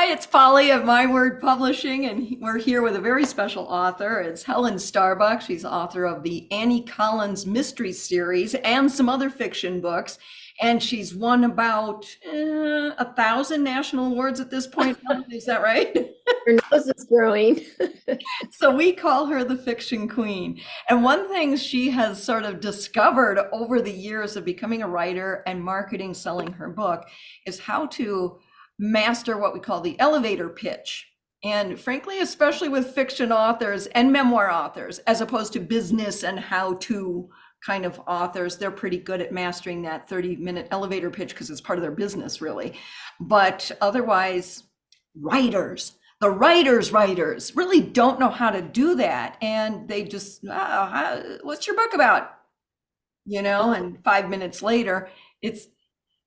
Hi, it's Polly of My Word Publishing, and we're here with a very special author. It's Helen Starbuck. She's author of the Annie Collins Mystery Series and some other fiction books. And she's won about 1,000 national awards at this point. Helen, is that right? Your nose is growing. So we call her the fiction queen. And one thing she has sort of discovered over the years of becoming a writer and marketing, selling her book, is how to master what we call the elevator pitch. And frankly, especially with fiction authors and memoir authors, as opposed to business and how to kind of authors, they're pretty good at mastering that 30-minute elevator pitch because it's part of their business, really. But otherwise, writers, the writers really don't know how to do that. And they just, what's your book about? And 5 minutes later,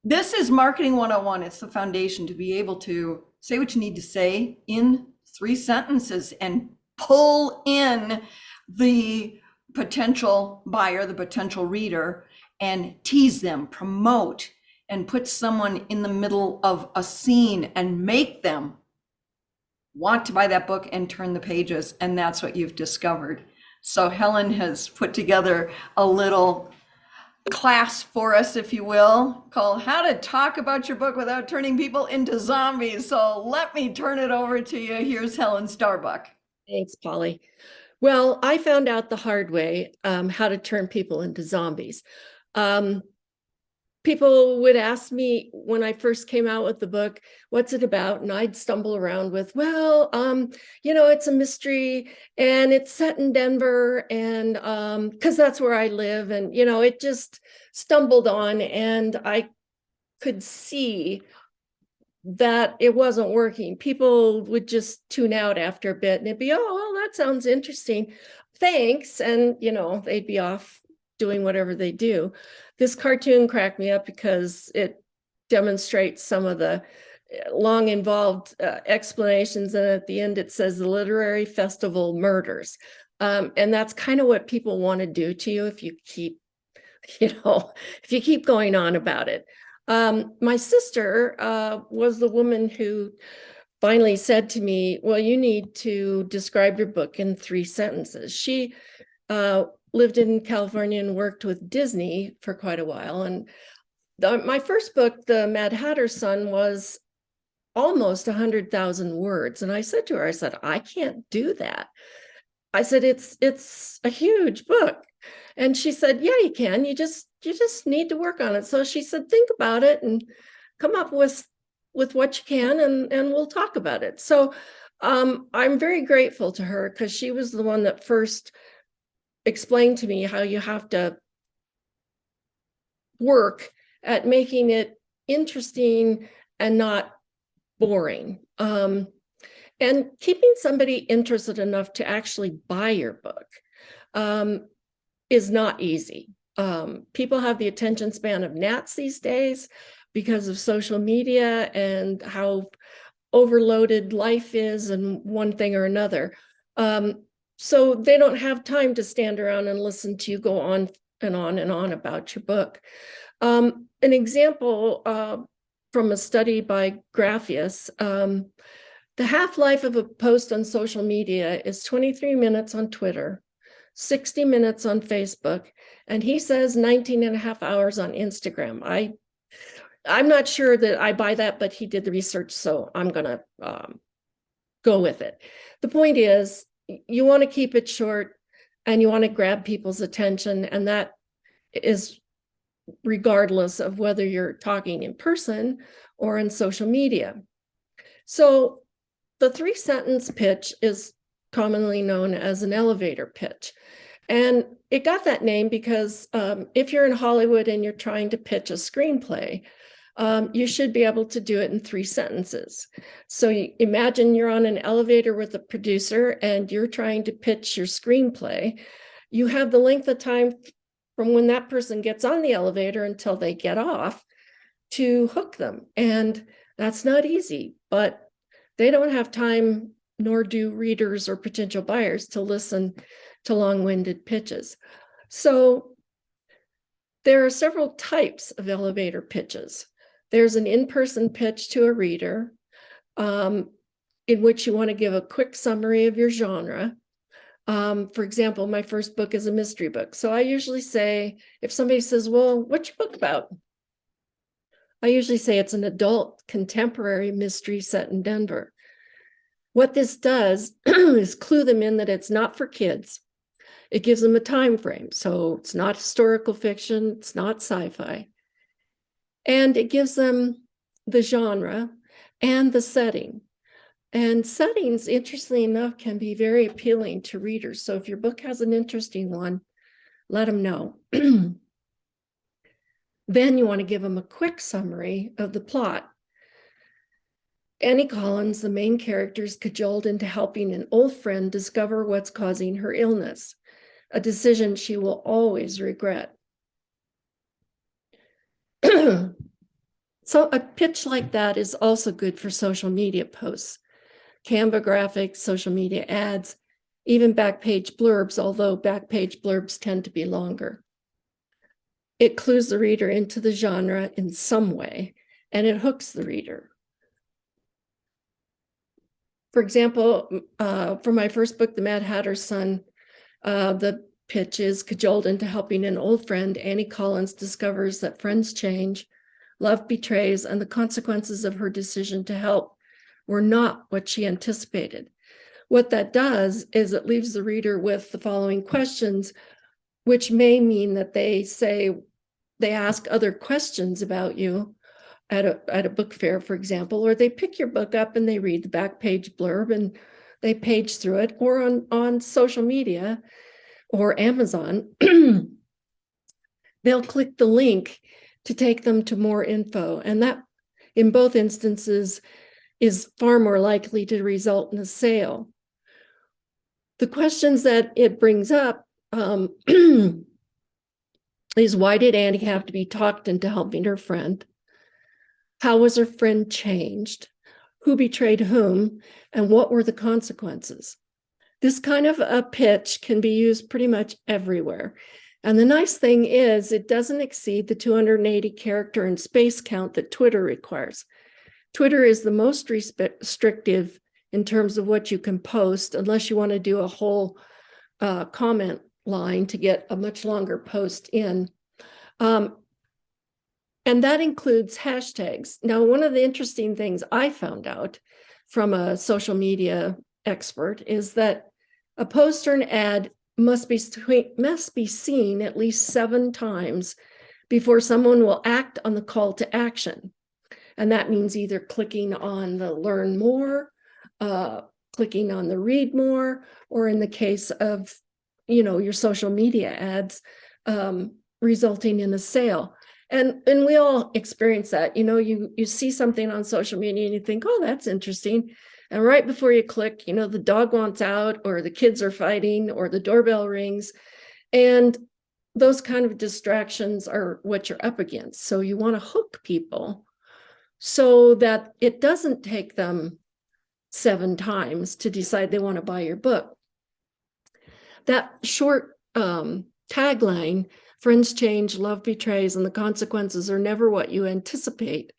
this is marketing 101. It's the foundation to be able to say what you need to say in 3 sentences and pull in the potential buyer, the potential reader, and tease them, promote, and put someone in the middle of a scene and make them want to buy that book and turn the pages. And that's what you've discovered. So Helen has put together a little class for us, if you will, called How to Talk About Your Book Without Turning People into Zombies. So let me turn it over to you. Here's Helen Starbuck. Thanks, Polly. Well, I found out the hard way how to turn people into zombies. People would ask me when I first came out with the book, what's it about? And I'd stumble around with, well, it's a mystery and it's set in Denver and because that's where I live. And, it just stumbled on and I could see that it wasn't working. People would just tune out after a bit and it'd be, oh, well, that sounds interesting. Thanks. And, they'd be off doing whatever they do. This cartoon cracked me up because it demonstrates some of the long involved explanations. And at the end, it says the literary festival murders. And that's kind of what people want to do to you if you keep, if you keep going on about it. My sister was the woman who finally said to me, well, you need to describe your book in 3 sentences. She lived in California and worked with Disney for quite a while. And my first book, The Mad Hatter's Son, was almost 100,000 words. And I said to her, I said, I can't do that. I said, it's a huge book. And she said, yeah, you can. You just need to work on it. So she said, think about it and come up with what you can and we'll talk about it. So I'm very grateful to her because she was the one that first explained to me how you have to work at making it interesting and not boring. And keeping somebody interested enough to actually buy your book is not easy. People have the attention span of gnats these days because of social media and how overloaded life is and one thing or another. So they don't have time to stand around and listen to you go on and on and on about your book. An example from a study by Graphius, the half-life of a post on social media is 23 minutes on Twitter, 60 minutes on Facebook, and he says 19 and a half hours on Instagram. I'm not sure that I buy that, but he did the research, so I'm going to go with it. The point is, you want to keep it short and you want to grab people's attention, and that is regardless of whether you're talking in person or in social media. So the 3-sentence pitch is commonly known as an elevator pitch. And it got that name because if you're in Hollywood and you're trying to pitch a screenplay, you should be able to do it in 3 sentences. So you imagine you're on an elevator with a producer and you're trying to pitch your screenplay. You have the length of time from when that person gets on the elevator until they get off to hook them. And that's not easy, but they don't have time, nor do readers or potential buyers, to listen to long-winded pitches. So there are several types of elevator pitches. There's an in-person pitch to a reader, in which you want to give a quick summary of your genre. For example, my first book is a mystery book. So I usually say, if somebody says, well, what's your book about? I usually say it's an adult contemporary mystery set in Denver. What this does is clue them in that it's not for kids. It gives them a time frame. So it's not historical fiction, it's not sci-fi. And it gives them the genre and the setting. And settings, interestingly enough, can be very appealing to readers. So if your book has an interesting one, let them know. Then you want to give them a quick summary of the plot. Annie Collins, the main character, is cajoled into helping an old friend discover what's causing her illness, a decision she will always regret. So a pitch like that is also good for social media posts, Canva graphics, social media ads, even back page blurbs, although back page blurbs tend to be longer. It clues the reader into the genre in some way, and it hooks the reader. For example, for my first book, The Mad Hatter's Son, the pitch is cajoled into helping an old friend. Annie Collins discovers that friends change, love betrays, and the consequences of her decision to help were not what she anticipated. What that does is it leaves the reader with the following questions, which may mean that they ask other questions about you at a book fair, for example, or they pick your book up and they read the back page blurb and they page through it, or on social media or Amazon, they'll click the link to take them to more info. And that, in both instances, is far more likely to result in a sale. The questions that it brings up is, why did Annie have to be talked into helping her friend? How was her friend changed? Who betrayed whom? And what were the consequences? This kind of a pitch can be used pretty much everywhere. And the nice thing is it doesn't exceed the 280 character and space count that Twitter requires. Twitter is the most restrictive in terms of what you can post, unless you want to do a whole comment line to get a much longer post in. And that includes hashtags. Now, one of the interesting things I found out from a social media expert is that a post or an ad must be seen at least 7 times before someone will act on the call to action. And that means either clicking on the learn more, clicking on the read more, or in the case of, your social media ads, resulting in a sale. And we all experience that. You see something on social media and you think, oh, that's interesting. And right before you click, the dog wants out, or the kids are fighting, or the doorbell rings. And those kind of distractions are what you're up against. So you want to hook people so that it doesn't take them 7 times to decide they want to buy your book. That short tagline, friends change, love betrays, and the consequences are never what you anticipate,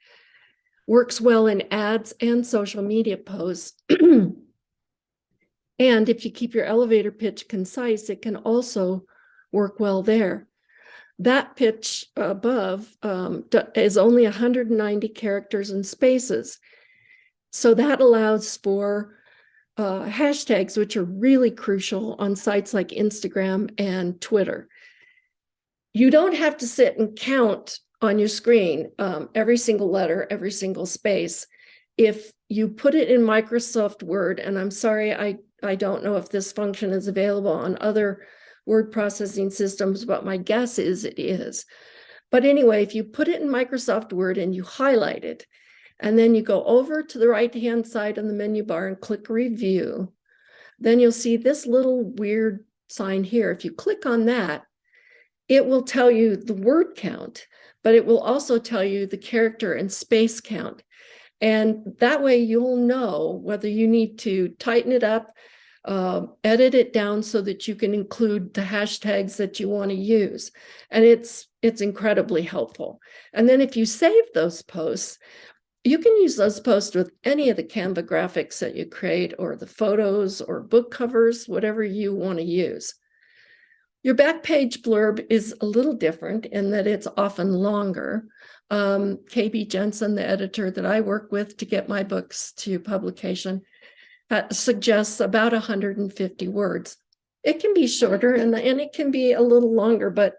works well in ads and social media posts. And if you keep your elevator pitch concise, it can also work well there. That pitch above is only 190 characters and spaces. So that allows for hashtags, which are really crucial on sites like Instagram and Twitter. You don't have to sit and count on your screen every single letter, every single space. If you put it in Microsoft Word, and I'm sorry, I don't know if this function is available on other word processing systems, but my guess is it is. But anyway, if you put it in Microsoft Word and you highlight it, and then you go over to the right-hand side on the menu bar and click Review, then you'll see this little weird sign here. If you click on that, it will tell you the word count, but it will also tell you the character and space count. And that way you'll know whether you need to tighten it up, edit it down so that you can include the hashtags that you want to use. And it's incredibly helpful. And then if you save those posts, You can use those posts with any of the Canva graphics that you create, or the photos or book covers, whatever you want to use. Your back page blurb is a little different in that it's often longer. KB Jensen, the editor that I work with to get my books to publication, suggests about 150 words. It can be shorter and it can be a little longer, but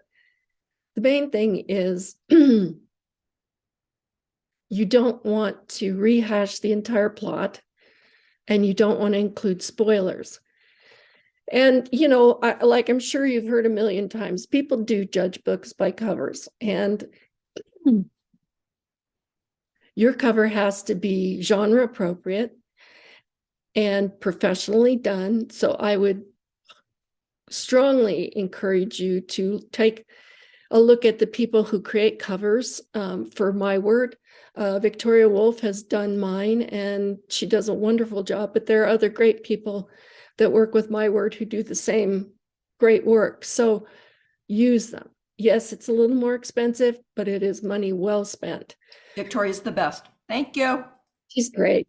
the main thing is you don't want to rehash the entire plot, and you don't want to include spoilers. And, like I'm sure you've heard a million times, people do judge books by covers, and your cover has to be genre appropriate and professionally done. So I would strongly encourage you to take a look at the people who create covers for My Word. Victoria Wolf has done mine, and she does a wonderful job, but there are other great people that work with My Word who do the same great work. So use them. Yes, it's a little more expensive, but it is money well spent. Victoria's the best. Thank you. She's great.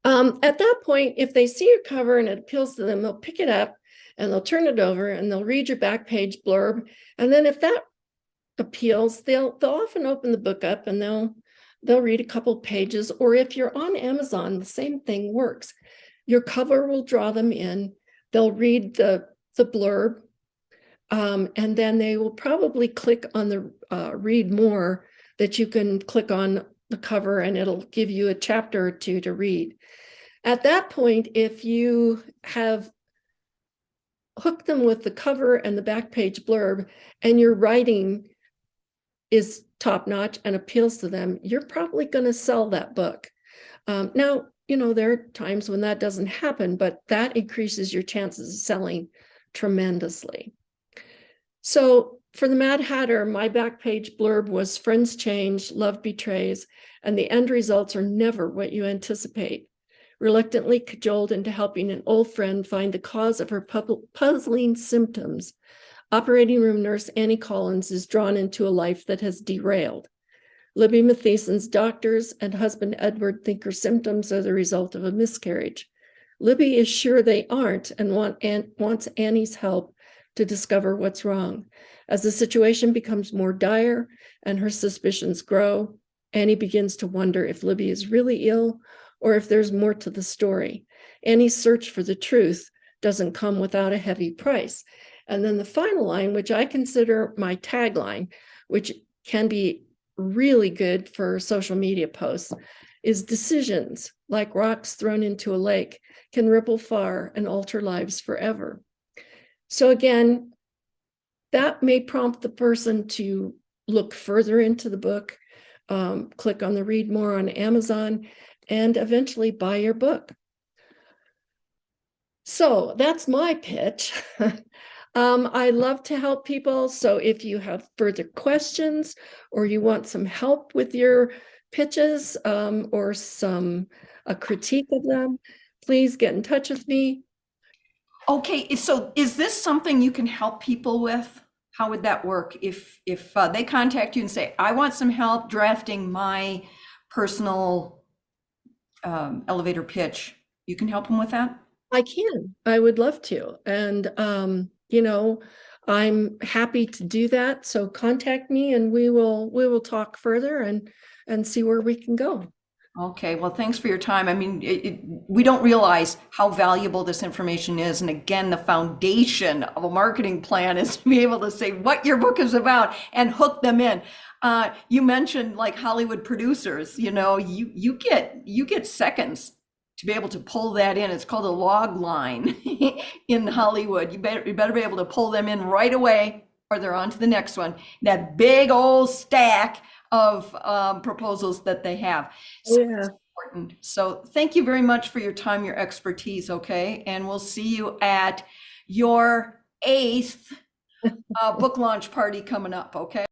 At that point, if they see your cover and it appeals to them, they'll pick it up and they'll turn it over and they'll read your back page blurb. And then if that appeals, they'll often open the book up and they'll read a couple pages. Or if you're on Amazon, the same thing works. Your cover will draw them in. They'll read the blurb, and then they will probably click on the read more, that you can click on the cover and it'll give you a chapter or two to read. At that point, if you have hooked them with the cover and the back page blurb, and your writing is top notch and appeals to them, you're probably going to sell that book. Now, there are times when that doesn't happen, but that increases your chances of selling tremendously. So for the Mad Hatter, my back page blurb was "Friends change, love betrays, and the end results are never what you anticipate. Reluctantly cajoled into helping an old friend find the cause of her puzzling symptoms, operating room nurse Annie Collins is drawn into a life that has derailed. Libby Matheson's doctors and husband Edward think her symptoms are the result of a miscarriage. Libby is sure they aren't and wants Annie's help to discover what's wrong. As the situation becomes more dire and her suspicions grow, Annie begins to wonder if Libby is really ill or if there's more to the story. Annie's search for the truth doesn't come without a heavy price. And then the final line, which I consider my tagline, which can be really good for social media posts, is "Decisions, like rocks thrown into a lake, can ripple far and alter lives forever." So again, that may prompt the person to look further into the book, click on the read more on Amazon, and eventually buy your book. So that's my pitch. I love to help people. So if you have further questions or you want some help with your pitches, or a critique of them, please get in touch with me. Okay, so is this something you can help people with? How would that work if they contact you and say, "I want some help drafting my personal elevator pitch"? You can help them with that? I can. I would love to. And I'm happy to do that. So contact me and we will talk further and see where we can go. Okay, well, thanks for your time. I mean, we don't realize how valuable this information is. And again, the foundation of a marketing plan is to be able to say what your book is about and hook them in. You mentioned like Hollywood producers, you get seconds to be able to pull that in. It's called a log line in Hollywood. You better be able to pull them in right away, or they're on to the next one. That big old stack of proposals that they have. So Yeah. it's important. So thank you very much for your time, your expertise, okay? And we'll see you at your 8th book launch party coming up, okay?